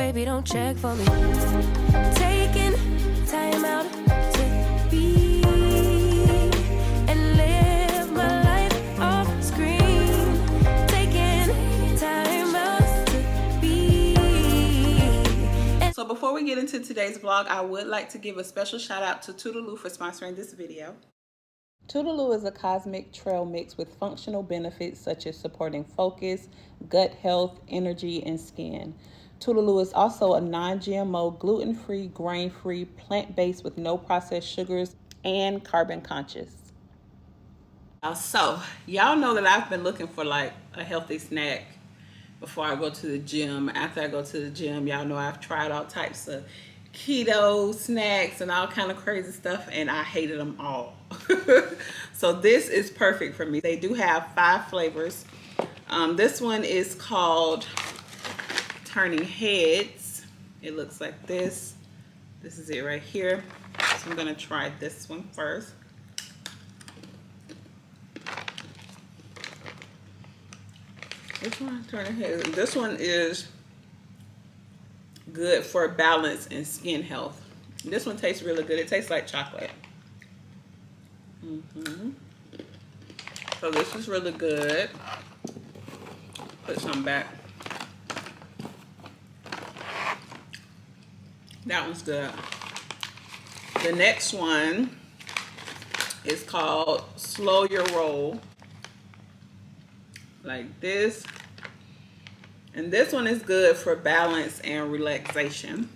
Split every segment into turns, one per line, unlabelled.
baby, don't check for me. Taking time out to be and live my life off screen. Taking time out to be.
So before we get into today's vlog, I would like to give a special shout out to Toodaloo for sponsoring this video. Toodaloo is a cosmic trail mix with functional benefits such as supporting focus, gut health, energy, and skin. Toodaloo is also a non-GMO, gluten-free, grain-free, plant-based with no processed sugars and carbon conscious. So, y'all know that I've been looking for like a healthy snack before I go to the gym. After I go to the gym, y'all know I've tried all types of keto snacks and all kind of crazy stuff, and I hated them all. So this is perfect for me. They do have 5 flavors. This one is called Turning Heads. It looks like this. This is it right here. So I'm gonna try this one first. Which one? Turning Heads. This one is good for balance and skin health. This one tastes really good. It tastes like chocolate. So this is really good. Put some back. That one's good. The next one is called Slow Your Roll. Like this. And this one is good for balance and relaxation.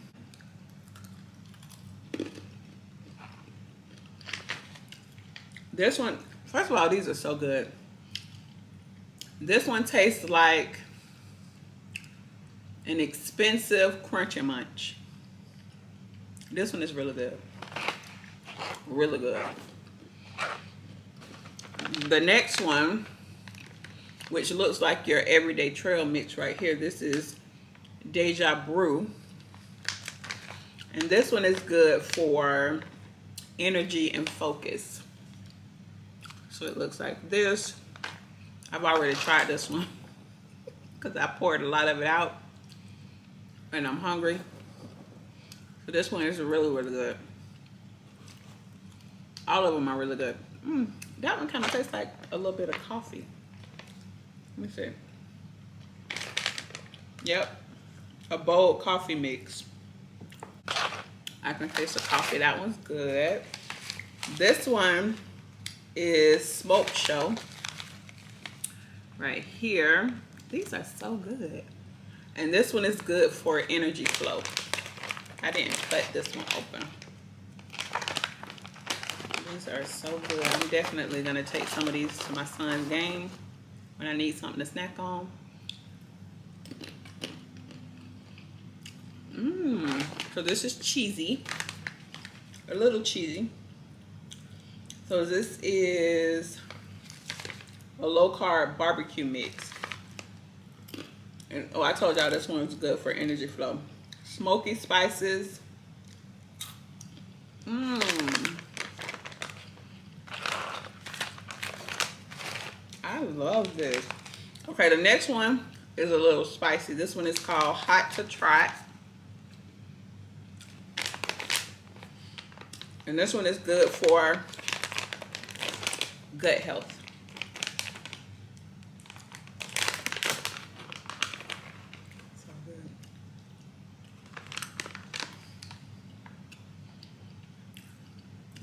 This one, first of all, these are so good. This one tastes like an expensive Crunchy Munch. This one is really good. Really good. The next one, which looks like your everyday trail mix right here, this is Deja Brew. And this one is good for energy and focus. So it looks like this. I've already tried this one because I poured a lot of it out and I'm hungry. So this one is really, really good. All of them are really good. That one kind of tastes like a little bit of coffee. Let me see. Yep. A bold coffee mix. I can taste the coffee. That one's good. This one is Smoke Show. Right here. These are so good. And this one is good for energy flow. I didn't cut this one open. These are so good. I'm definitely going to take some of these to my son's game when I need something to snack on. So this is cheesy. A little cheesy. So this is a low-carb barbecue mix. And oh, I told y'all this one's good for energy flow. Smoky spices. I love this. Okay, the next one is a little spicy. This one is called Hot to Trot. And this one is good for gut health. So good.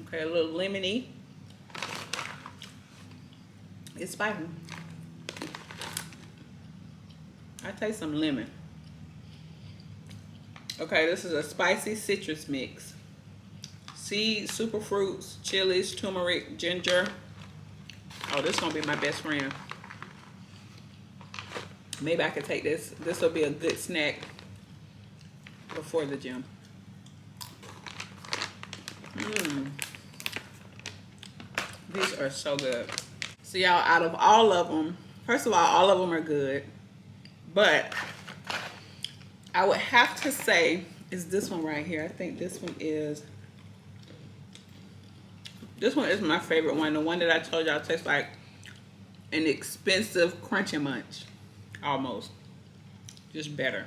Okay, a little lemony. It's spicy. I taste some lemon. Okay, this is a spicy citrus mix. Seeds, superfruits, chilies, turmeric, ginger. Oh, this is gonna be my best friend. Maybe I could take this. This will be a good snack before the gym. These are so good. So y'all, out of all of them, first of all of them are good. But I would have to say is this one right here. I think this one is my favorite one. The one that I told y'all tastes like an expensive Crunchy Munch. Almost. Just better.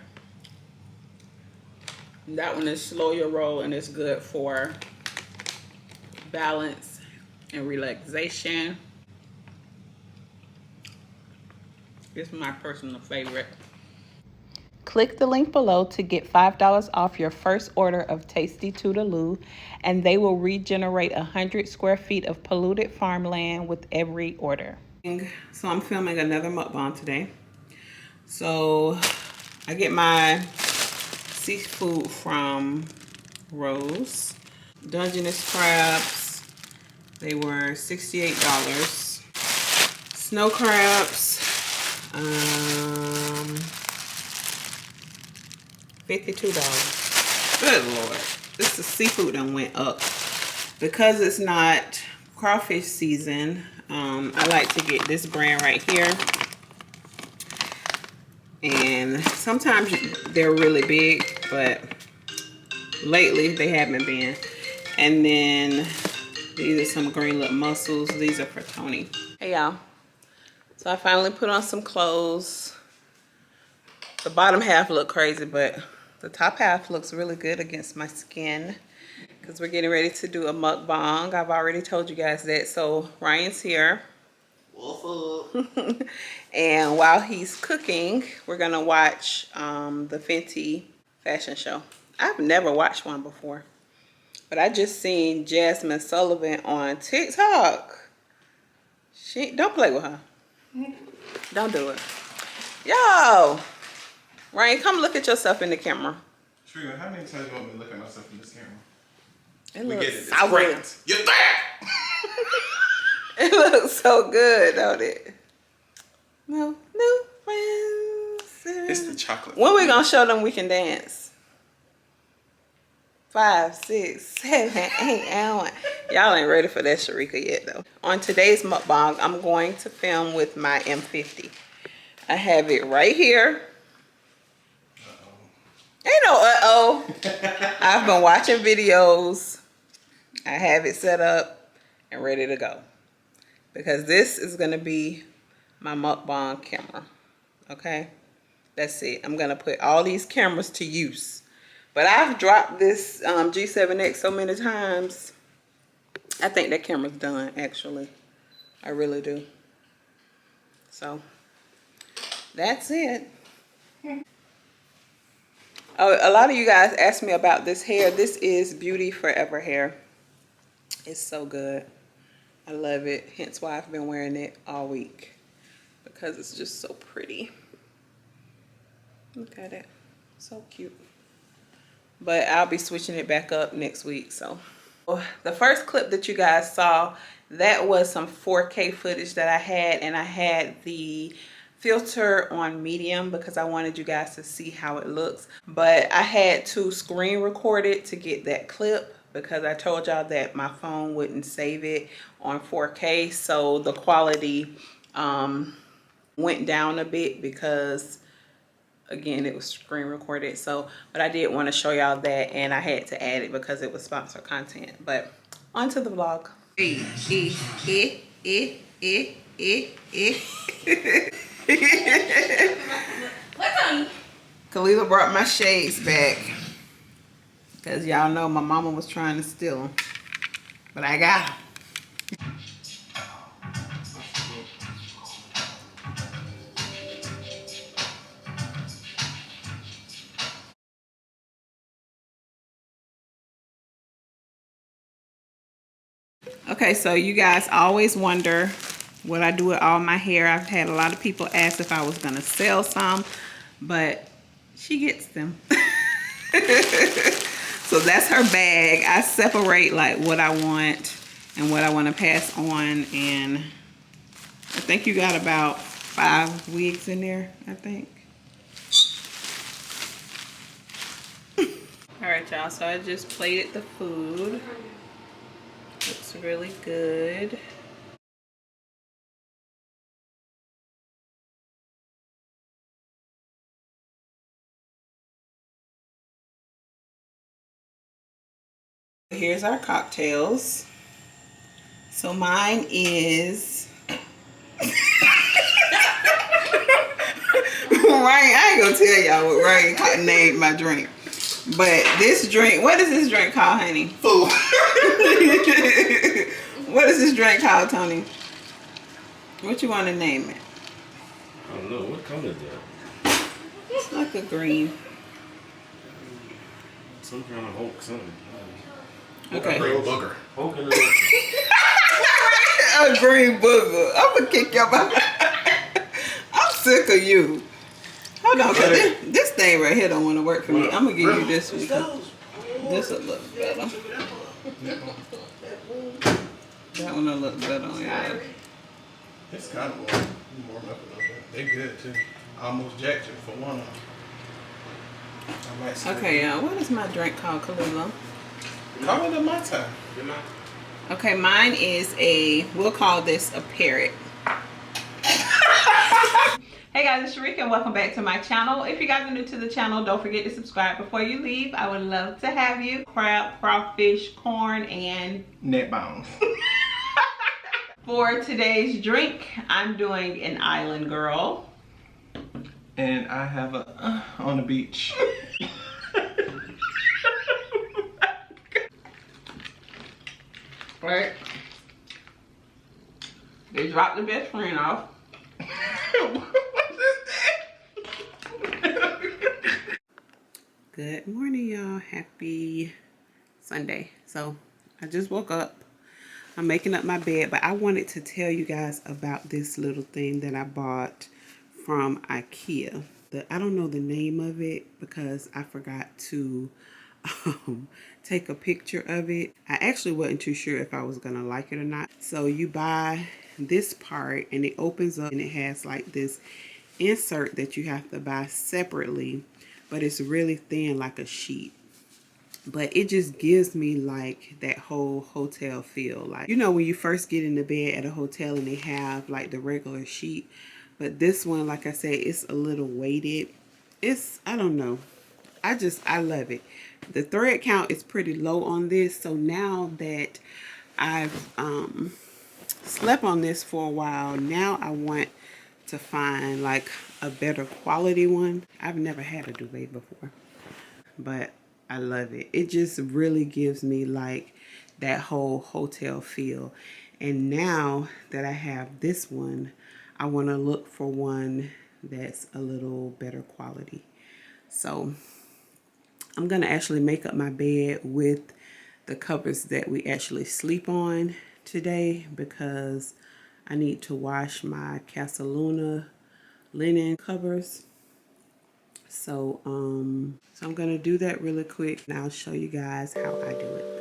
That one is slow your roll and it's good for balance and relaxation. This is my personal favorite. Click the link below to get $5 off your first order of Tasty Tootaloo, and they will regenerate 100 square feet of polluted farmland with every order. So I'm filming another mukbang today. So I get my seafood from Rose. Dungeness crabs, they were $68. Snow crabs, $52. Good Lord. This is seafood that went up. Because it's not crawfish season, I like to get this brand right here. And sometimes they're really big, but lately they haven't been. And then these are some green lip mussels. These are for Tony. Hey y'all. So I finally put on some clothes. The bottom half look crazy, but the top half looks really good against my skin because we're getting ready to do a mukbang. I've already told you guys that. So Ryan's here. What's up? And while he's cooking, we're gonna watch the Fenty fashion show. I've never watched one before, but I just seen Jasmine Sullivan on TikTok. Don't play with her. Don't do it. Yo, Ryan, come look at yourself in the camera.
Trina, how many times you want me to look at myself in this camera?
It
We
looks
get it.
so good.
You're there.
It looks so good, don't it? No new friends.
It's the chocolate.
When we gonna show them we can dance? 5, 6, 7, 8, and 1. Y'all ain't ready for that Sharika yet though. On today's mukbang, I'm going to film with my M50. I have it right here. Ain't no uh-oh. I've been watching videos. I have it set up and ready to go. Because this is gonna be my mukbang camera. Okay? That's it. I'm gonna put all these cameras to use. But I've dropped this G7X so many times. I think that camera's done, actually. I really do. So, that's it. Oh, a lot of you guys asked me about this hair. This is Beauty Forever hair. It's so good. I love it. Hence why I've been wearing it all week. Because it's just so pretty. Look at it. So cute. But I'll be switching it back up next week. So the first clip that you guys saw, that was some 4K footage that I had. And I had the filter on medium because I wanted you guys to see how it looks. But I had to screen record it to get that clip because I told y'all that my phone wouldn't save it on 4K. So the quality went down a bit because again, it was screen recorded. So, but I did want to show y'all that, and I had to add it because it was sponsored content. But on to the vlog. Kalila brought my shades back because y'all know my mama was trying to steal them, but I got them. Okay, so you guys always wonder what I do with all my hair. I've had a lot of people ask if I was gonna sell some, but she gets them. So that's her bag. I separate like what I want and what I want to pass on, and I think you got about 5 wigs in there, I think. All right, y'all, so I just plated the food. Looks really good. Here's our cocktails. So mine is Ryan, I ain't gonna tell y'all what Ryan named my drink. But this drink, what is this drink called, honey?
Fool.
What is this drink called, Tony? What you want to name it?
I don't know. What color is that?
It's like a green.
Some kind of Hulk something.
Okay.
Green booger.
Hulk in the
A green booger. I'm gonna kick your butt. I'm sick of you. Hold on, cause this thing right here don't want to work for me. I'm gonna give you this one. This will look better. That one will look better on you.
It's kind of warm. Warm up a little bit. They good too. I almost jacked it for one of them. I might see.
Okay, what is my drink called, Kalila?
Call it a my time.
Okay, mine is we'll call this a parrot. Hey guys, it's Sharika and welcome back to my channel. If you guys are new to the channel, don't forget to subscribe before you leave. I would love to have you. Crab, crawfish, corn, and
Net bounds.
for today's drink, I'm doing an Island Girl.
And I have a on the beach.
Right? They dropped the best friend off. Good morning, y'all. Happy Sunday. So I just woke up. I'm making up my bed, but I wanted to tell you guys about this little thing that I bought from IKEA. I don't know the name of it because I forgot to take a picture of it. I actually wasn't too sure if I was gonna like it or not. So you buy this part and it opens up and it has like this insert that you have to buy separately, but it's really thin like a sheet. But it just gives me like that whole hotel feel. Like, you know, when you first get in the bed at a hotel and they have like the regular sheet, but this one, like I said, it's a little weighted. I don't know. I love it. The thread count is pretty low on this. So now that I've slept on this for a while, now I want to find like a better quality one. I've never had a duvet before, but I love it. It just really gives me like that whole hotel feel. And now that I have this one, I want to look for one that's a little better quality. So I'm going to actually make up my bed with the covers that we actually sleep on today because I need to wash my Casaluna linen covers. So I'm going to do that really quick and I'll show you guys how I do it.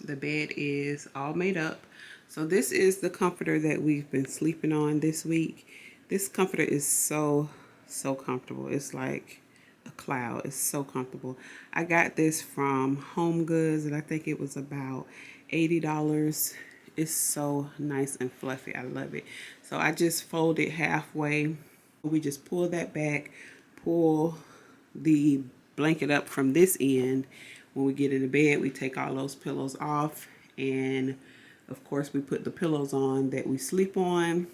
The bed is all made up. So this is the comforter that we've been sleeping on this week. This comforter is so comfortable. It's like a cloud. It's so comfortable. I got this from Home Goods and I think it was about $80. It's so nice and fluffy. I love it. So I just fold it halfway. We just pull that back, pull the blanket up from this end. When we get in the bed, we take all those pillows off, and of course we put the pillows on that we sleep on.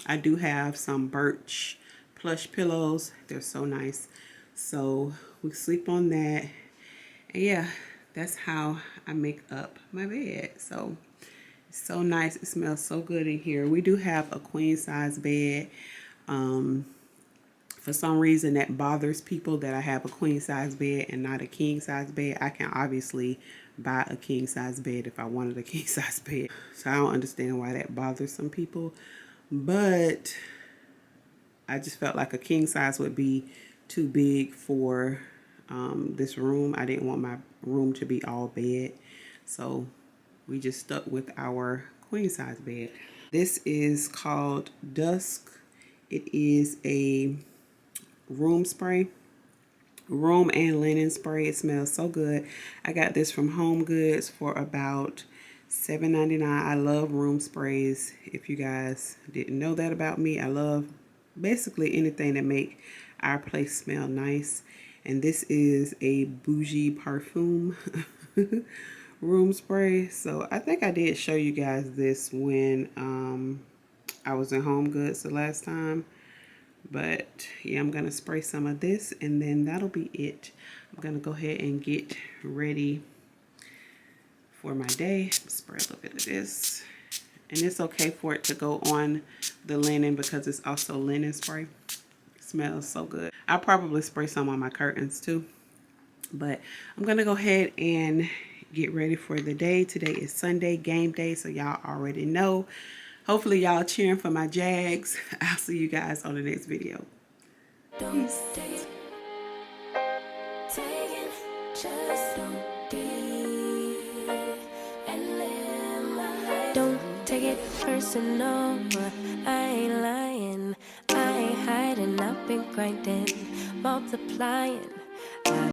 I do have some birch plush pillows. They're so nice. So we sleep on that. And yeah, that's how I make up my bed. So it's so nice. It smells so good in here. We do have a queen size bed. For some reason that bothers people that I have a queen size bed and not a king size bed. I can obviously buy a king size bed if I wanted a king size bed. So I don't understand why that bothers some people. But I just felt like a king size would be too big for this room. I didn't want my room to be all bed. So we just stuck with our queen size bed. This is called Dusk. It is a room spray, room and linen spray. It smells so good. I got this from Home Goods for about $7.99. I love room sprays. If you guys didn't know that about me, I love basically anything that make
our place smell nice. And this is a bougie parfum room spray. So I think I did show you guys this when I was in Home Goods the last time. But yeah, I'm gonna spray some of this and then that'll be it. I'm gonna go ahead and get ready for my day. Spray a little bit of this. And it's okay for it to go on the linen because it's also linen spray. It smells so good. I'll probably spray some on my curtains too. But I'm gonna go ahead and get ready for the day. Today is Sunday, game day, so y'all already know. Hopefully y'all cheering for my Jags. I'll see you guys on the next video.
Don't take it, just don't be, and live my life. Don't take it personal, but I ain't lying. I ain't hiding, I've been grinding, multiplying.